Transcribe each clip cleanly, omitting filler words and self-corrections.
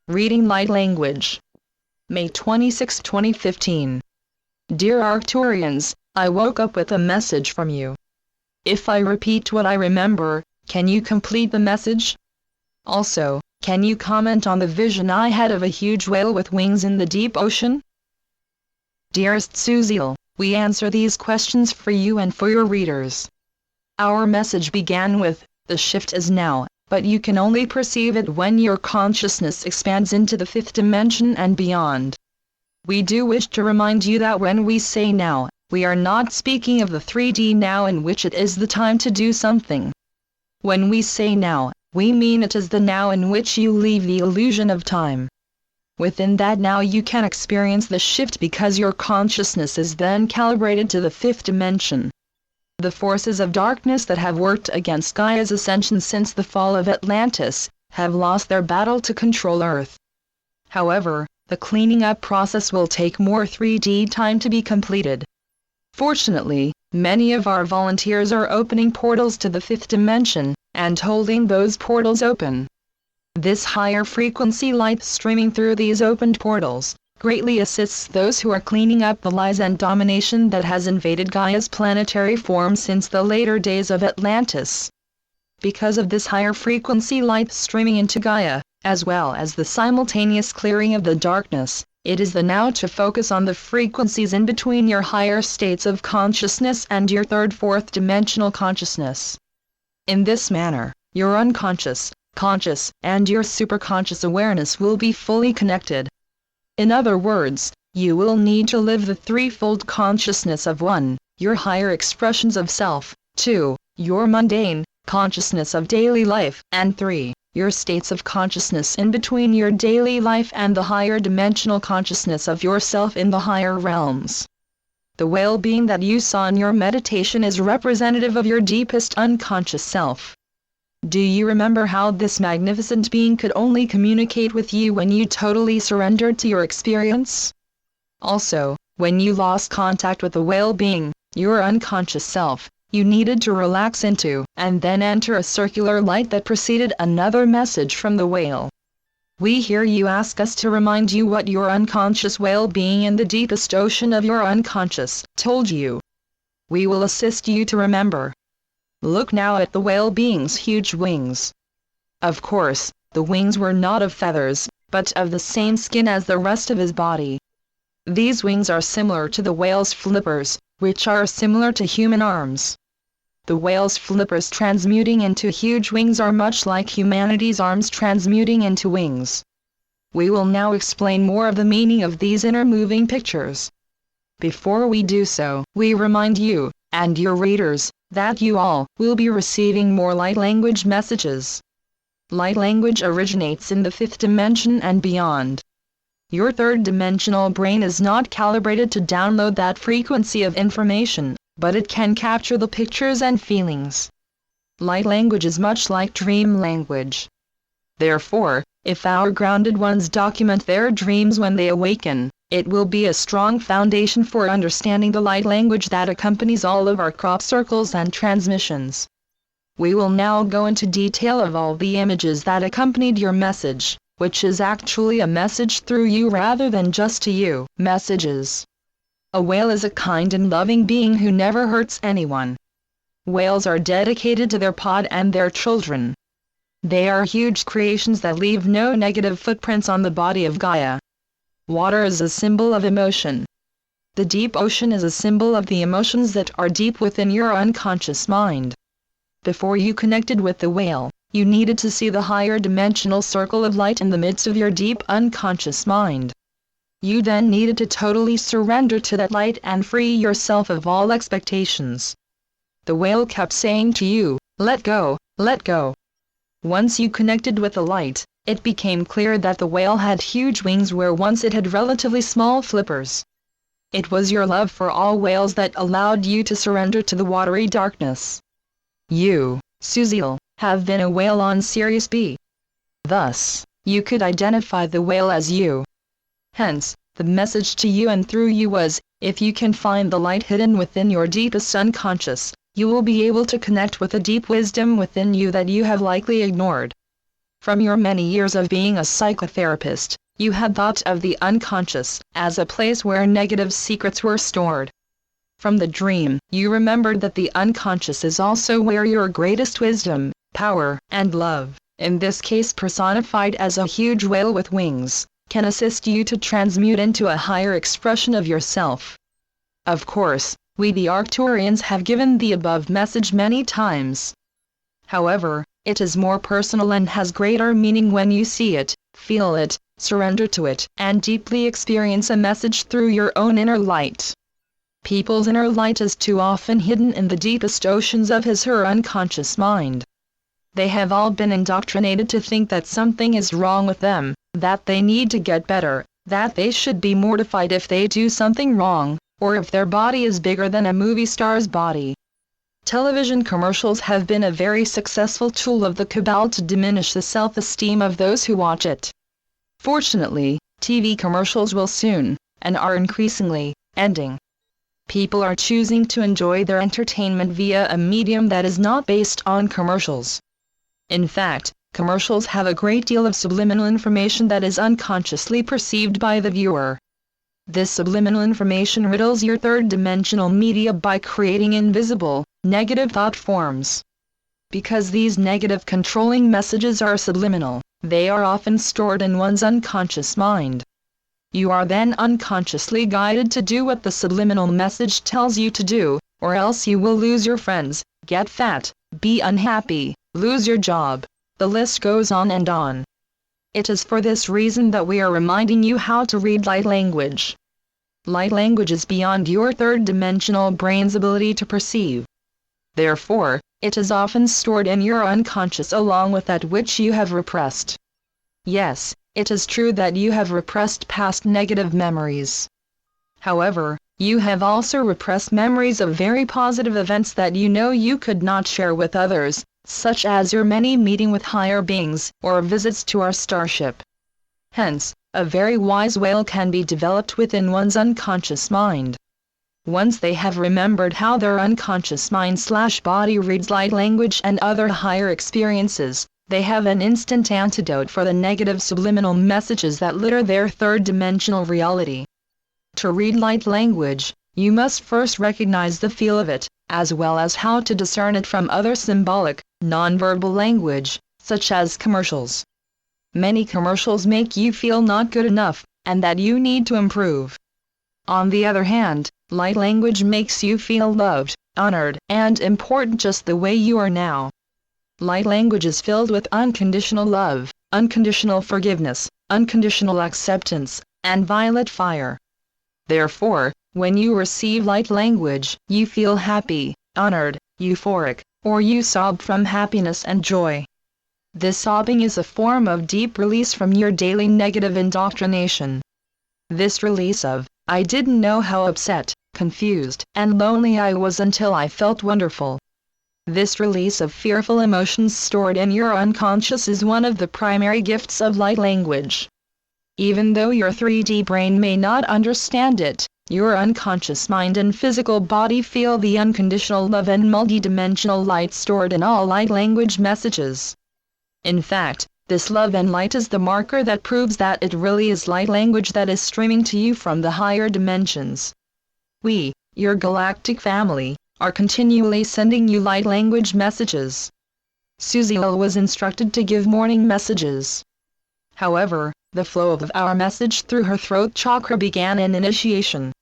Reading Light Language. May 26, 2015. Dear Arcturians, I woke up with a message from you. If I repeat what I remember, can you complete the message? Also, can you comment on the vision I had of a huge whale with wings in the deep ocean? Dearest Suziel, we answer these questions for you and for your readers. Our message began with, the shift is now, but you can only perceive it when your consciousness expands into the fifth dimension and beyond. We do wish to remind you that when we say now, we are not speaking of the 3D now in which it is the time to do something. When we say now, we mean it is the now in which you leave the illusion of time. Within that now you can experience the shift because your consciousness is then calibrated to the fifth dimension. The forces of darkness that have worked against Gaia's ascension since the fall of Atlantis have lost their battle to control Earth. However, the cleaning up process will take more 3D time to be completed. Fortunately, many of our volunteers are opening portals to the fifth dimension and holding those portals open. This higher frequency light streaming through these opened portals greatly assists those who are cleaning up the lies and domination that has invaded Gaia's planetary form since the later days of Atlantis. Because of this higher frequency light streaming into Gaia, as well as the simultaneous clearing of the darkness, it is the now to focus on the frequencies in between your higher states of consciousness and your third fourth dimensional consciousness. In this manner, your unconscious, conscious, and your superconscious awareness will be fully connected. In other words, you will need to live the threefold consciousness of 1, your higher expressions of self, 2, your mundane consciousness of daily life, and 3, your states of consciousness in between your daily life and the higher dimensional consciousness of yourself in the higher realms. The whale being that you saw in your meditation is representative of your deepest unconscious self. Do you remember how this magnificent being could only communicate with you when you totally surrendered to your experience? Also, when you lost contact with the whale being, your unconscious self, you needed to relax into and then enter a circular light that preceded another message from the whale. We hear you ask us to remind you what your unconscious whale being in the deepest ocean of your unconscious told you. We will assist you to remember. Look now at the whale being's huge wings. Of course, the wings were not of feathers, but of the same skin as the rest of his body. These wings are similar to the whale's flippers, which are similar to human arms. The whale's flippers transmuting into huge wings are much like humanity's arms transmuting into wings. We will now explain more of the meaning of these inner moving pictures. Before we do so, we remind you, and your readers, that you all will be receiving more light language messages. Light language originates in the fifth dimension and beyond. Your third dimensional brain is not calibrated to download that frequency of information, but it can capture the pictures and feelings. Light language is much like dream language. Therefore, if our grounded ones document their dreams when they awaken, it will be a strong foundation for understanding the light language that accompanies all of our crop circles and transmissions. We will now go into detail of all the images that accompanied your message, which is actually a message through you rather than just to you. Messages. A whale is a kind and loving being who never hurts anyone. Whales are dedicated to their pod and their children. They are huge creations that leave no negative footprints on the body of Gaia. Water is a symbol of emotion. The deep ocean is a symbol of the emotions that are deep within your unconscious mind. Before you connected with the whale, you needed to see the higher dimensional circle of light in the midst of your deep unconscious mind. You then needed to totally surrender to that light and free yourself of all expectations. The whale kept saying to you, let go, let go. Once you connected with the light, it became clear that the whale had huge wings where once it had relatively small flippers. It was your love for all whales that allowed you to surrender to the watery darkness. You, Suziel, have been a whale on Sirius B. Thus, you could identify the whale as you. Hence, the message to you and through you was, if you can find the light hidden within your deepest unconscious, you will be able to connect with a deep wisdom within you that you have likely ignored. From your many years of being a psychotherapist, you had thought of the unconscious as a place where negative secrets were stored. From the dream, you remembered that the unconscious is also where your greatest wisdom, power, and love, in this case personified as a huge whale with wings, can assist you to transmute into a higher expression of yourself. Of course, we the Arcturians have given the above message many times. However, it is more personal and has greater meaning when you see it, feel it, surrender to it, and deeply experience a message through your own inner light. People's inner light is too often hidden in the deepest oceans of his/her unconscious mind. They have all been indoctrinated to think that something is wrong with them, that they need to get better, that they should be mortified if they do something wrong, or if their body is bigger than a movie star's body. Television commercials have been a very successful tool of the cabal to diminish the self-esteem of those who watch it. Fortunately, TV commercials will soon, and are increasingly, ending. People are choosing to enjoy their entertainment via a medium that is not based on commercials. In fact, commercials have a great deal of subliminal information that is unconsciously perceived by the viewer. This subliminal information riddles your third-dimensional media by creating invisible, negative thought forms. Because these negative controlling messages are subliminal, they are often stored in one's unconscious mind. You are then unconsciously guided to do what the subliminal message tells you to do, or else you will lose your friends, get fat, be unhappy, lose your job. The list goes on and on. It is for this reason that we are reminding you how to read light language. Light language is beyond your third-dimensional brain's ability to perceive. Therefore, it is often stored in your unconscious along with that which you have repressed. Yes, it is true that you have repressed past negative memories. However, you have also repressed memories of very positive events that you know you could not share with others, such as your many meeting with higher beings, or visits to our starship. Hence, a very wise whale can be developed within one's unconscious mind. Once they have remembered how their unconscious mind/body reads light language and other higher experiences, they have an instant antidote for the negative subliminal messages that litter their third-dimensional reality. To read light language, you must first recognize the feel of it, as well as how to discern it from other symbolic, nonverbal language, such as commercials. Many commercials make you feel not good enough, and that you need to improve. On the other hand, light language makes you feel loved, honored, and important just the way you are now. Light language is filled with unconditional love, unconditional forgiveness, unconditional acceptance, and violet fire. Therefore, when you receive light language, you feel happy, honored, euphoric, or you sob from happiness and joy. This sobbing is a form of deep release from your daily negative indoctrination. This release of, I didn't know how upset, confused, and lonely I was until I felt wonderful. This release of fearful emotions stored in your unconscious is one of the primary gifts of light language. Even though your 3D brain may not understand it, your unconscious mind and physical body feel the unconditional love and multidimensional light stored in all light language messages. In fact, this love and light is the marker that proves that it really is light language that is streaming to you from the higher dimensions. We, your galactic family, are continually sending you light language messages. Susie L. was instructed to give morning messages. However, the flow of our message through her throat chakra began an initiation.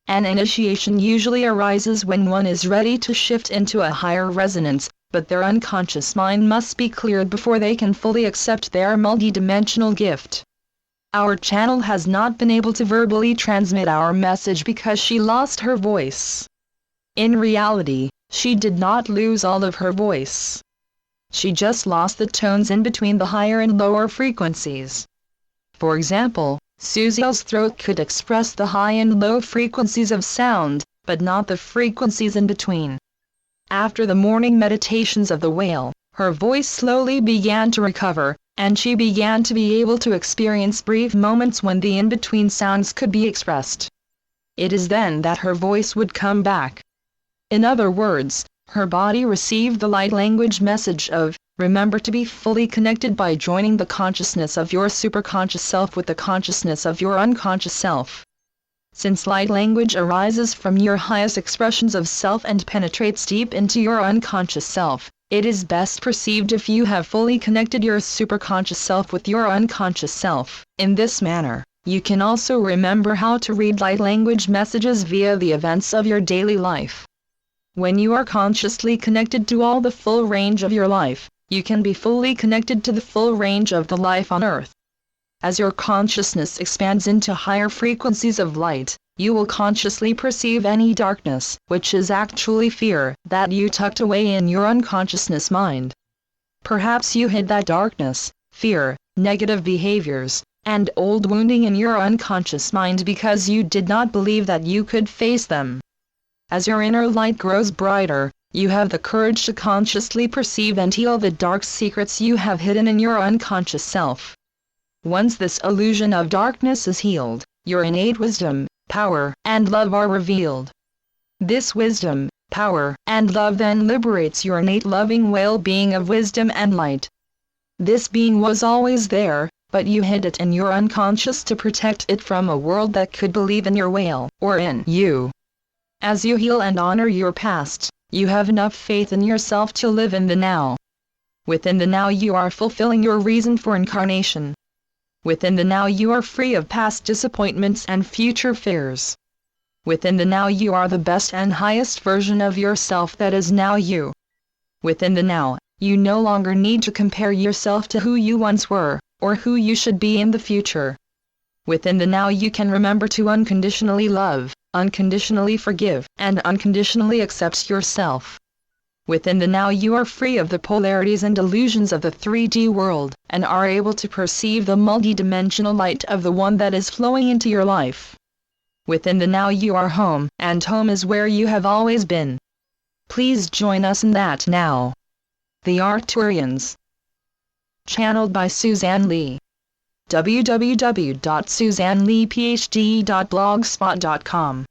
An initiation usually arises when one is ready to shift into a higher resonance, but their unconscious mind must be cleared before they can fully accept their multidimensional gift. Our channel has not been able to verbally transmit our message because she lost her voice. In reality, she did not lose all of her voice. She just lost the tones in between the higher and lower frequencies. For example, Susie's throat could express the high and low frequencies of sound, but not the frequencies in between. After the morning meditations of the whale, her voice slowly began to recover, and she began to be able to experience brief moments when the in-between sounds could be expressed. It is then that her voice would come back. In other words, her body received the light language message of Remember to be fully connected by joining the consciousness of your superconscious self with the consciousness of your unconscious self. Since light language arises from your highest expressions of self and penetrates deep into your unconscious self, it is best perceived if you have fully connected your superconscious self with your unconscious self. In this manner, you can also remember how to read light language messages via the events of your daily life. When you are consciously connected to all the full range of your life, you can be fully connected to the full range of the life on Earth. As your consciousness expands into higher frequencies of light, you will consciously perceive any darkness, which is actually fear, that you tucked away in your unconsciousness mind. Perhaps you hid that darkness, fear, negative behaviors, and old wounding in your unconscious mind because you did not believe that you could face them. As your inner light grows brighter, you have the courage to consciously perceive and heal the dark secrets you have hidden in your unconscious self. Once this illusion of darkness is healed, your innate wisdom, power, and love are revealed. This wisdom, power, and love then liberates your innate loving well-being of wisdom and light. This being was always there, but you hid it in your unconscious to protect it from a world that could believe in your wail, or in you. As you heal and honor your past, you have enough faith in yourself to live in the now. Within the now you are fulfilling your reason for incarnation. Within the now you are free of past disappointments and future fears. Within the now you are the best and highest version of yourself that is now you. Within the now, you no longer need to compare yourself to who you once were, or who you should be in the future. Within the now you can remember to unconditionally love, unconditionally forgive, and unconditionally accept yourself. Within the now you are free of the polarities and illusions of the 3D world, and are able to perceive the multidimensional light of the one that is flowing into your life. Within the now you are home, and home is where you have always been. Please join us in that now. The Arcturians. Channeled by Suzanne Lee. www.suzanneleephd.blogspot.com